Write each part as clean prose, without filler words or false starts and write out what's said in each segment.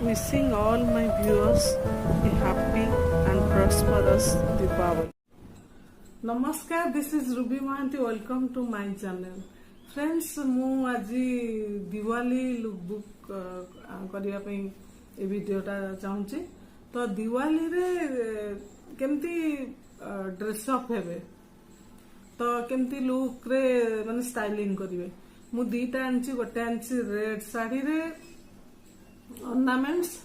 wishing all my viewers a happy and prosperous Deepavali. Namaskar, this is Ruby Mahanti. Welcome to my channel. Friends, ମୁଁ ଆଜି ଦିୱାଲି ଲୁକବୁକ୍ କରିବା ପାଇଁ ଏ ଭିଡ଼ିଓଟା ଚାହୁଁଛି। ତ ଦିୱାଲିରେ କେମିତି ଡ୍ରେସ୍ ଅପ୍ ହେବେ, ତ କେମିତି ଲୁକ୍ରେ ମାନେ ଷ୍ଟାଇଲିଂ କରିବେ। ମୁଁ ଦୁଇଟା ଆଣିଛି, ଗୋଟେ ଆଣିଛି ରେଡ୍ ଶାଢ଼ୀରେ ଅର୍ଣ୍ଣାମେଣ୍ଟସ୍,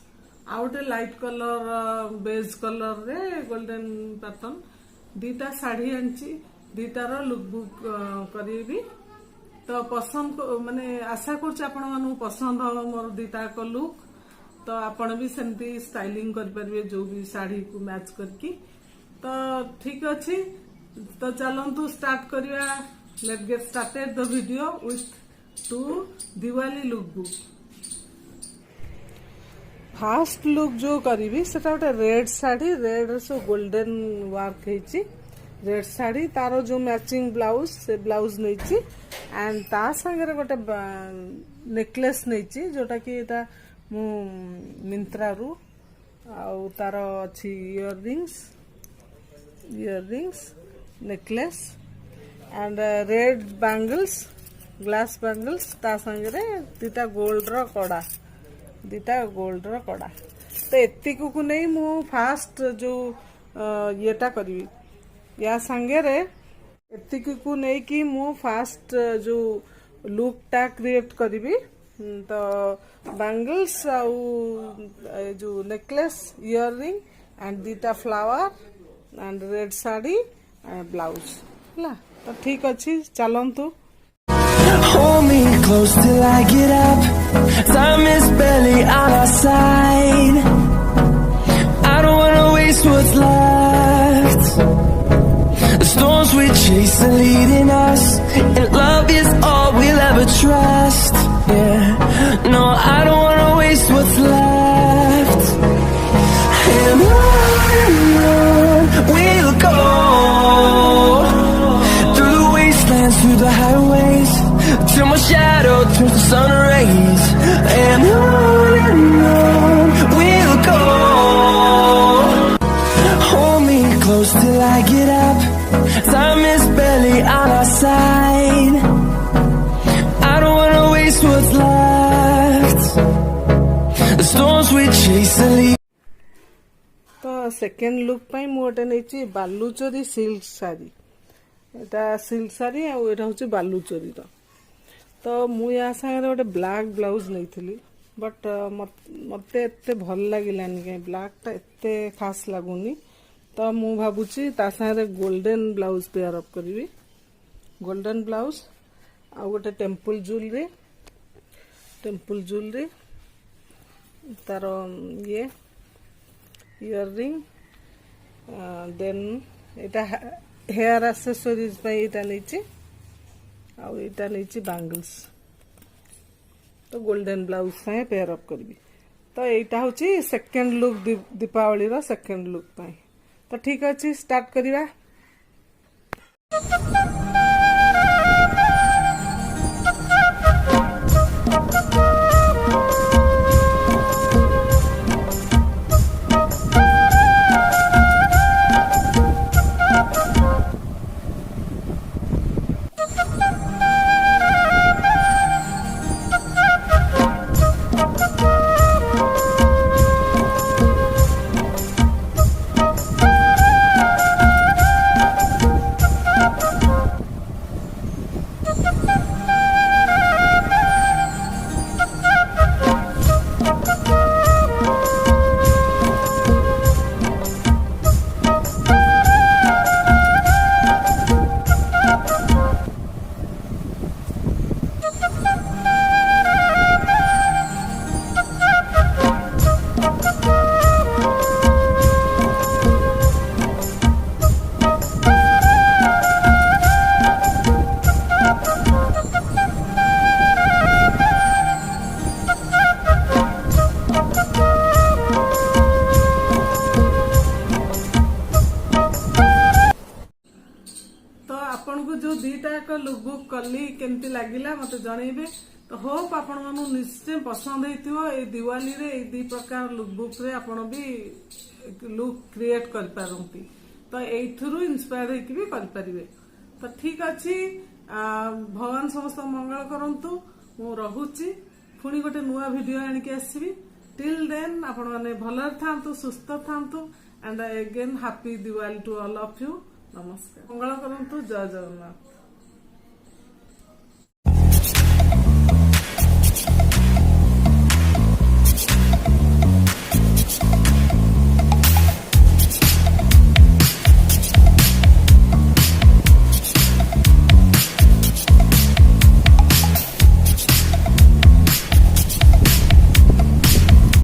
ଆଉ ଗୋଟେ ଲାଇଟ୍ କଲର ବେଜ୍ କଲରରେ ଗୋଲ୍ଡେନ୍ ପ୍ୟାଟର୍ନ। ଦୁଇଟା ଶାଢ଼ୀ ଆଣିଛି, ଦୁଇଟାର ଲୁକବୁକ୍ କରିବି। ତ ପସନ୍ଦ ମାନେ ଆଶା କରୁଛି ଆପଣ ମାନଙ୍କୁ ପସନ୍ଦ ହବ ମୋର ଦୁଇଟାକ ଲୁକ୍। ତ ଆପଣ ବି ସେମିତି ଷ୍ଟାଇଲିଂ କରିପାରିବେ ଯୋଉ ବି ଶାଢ଼ୀକୁ ମ୍ୟାଚ୍ କରିକି। ତ ଠିକ ଅଛି, ତ ଚାଲନ୍ତୁ ଷ୍ଟାର୍ଟ କରିବା। Let get started the video with two Diwali lookbook. First look जो करी सेटा गोटे रेड शाढ़ी, रेड सब गोल्डन वर्क है। रेड शाढ़ी तार जो मैचिंग ब्लाउज से ब्लाउज नहीं एंड ता संगे गोटे नेकलेस नहीं जोटा कि एटा मु मिंत्रा रु आउ तार अच्छी earrings necklace and red bangles, glass bangles ता संगे दीटा गोल्ड रो कड़ा, दीटा गोल्ड रो कड़ा। तो एतिक को नहीं मु फास्ट जो येटा करी या संगे रे एतिक को नहीं कि मु फास्ट जो लुक टा क्रिएट करी। तो बैंगल्स आउ जो नेकलेस, इयररिंग एंड दीटा flower and red sari and blouse है। तो ठीक अच्छी, चलतु। Hold me close till I get up. Time is barely on our side. I don't wanna waste what's left. The storms we chase are leading us, and love is all we'll ever trust. Yeah, no, I don't wanna waste what's left. And on we'll go, through the wastelands, through the highways, till my shadow turns to sun rays. And on we'll go. Hold me close till I get up. Time is barely on our side. I don't wanna waste what's left. The storms we chase are leading. तो second look पाई मु गोटे नहीं बालुचोरी silk sari. एटा silk sari आ एटा होची बालुचोरी रो। तो मु या संगे गोटे ब्लैक ब्लाउज नहीं थी, बट मते एते भल लागिलानी के ब्लैक टा एते खास लागुनी। तो मु भाबुची ता संगे गोल्डन ब्लाउज पेयर अप करी। गोल्डन ब्लाउज आ गोटे टेम्पल ज्वेलरी तार ये इयररिंग, देन एटा हेयर एक्सेसरीज पे एटा नहीं आउ एटा नहीं बैंगल्स। तो गोल्डन ब्लाउज से पेयर अप करी। तो एटा होची सेकेंड लुक दीपावली रो सेकेंड लुक पाई। तो ठीक अच्छे, स्टार्ट करिवा। कली केमती लगिला मते जनइबे तो होप आपण मानु निश्चय पसंद हेतिबो ए दिवाली रे ए दी प्रकार लुक बुक रे आपण भी लुक क्रिएट कर पारंती तो एथुरु इंस्पायर हेकि भी कर परिबे तो ठीक अछि भगवान समस्त मंगल करंतु मु रहुची पुणी गोटे नुआ वीडियो आनिके आसीबी टिल देन आपण माने भलर थांतु सुस्थ थांतु and again happy Diwali to all of you नमस्कार मंगल करंतु जय जगन्नाथ।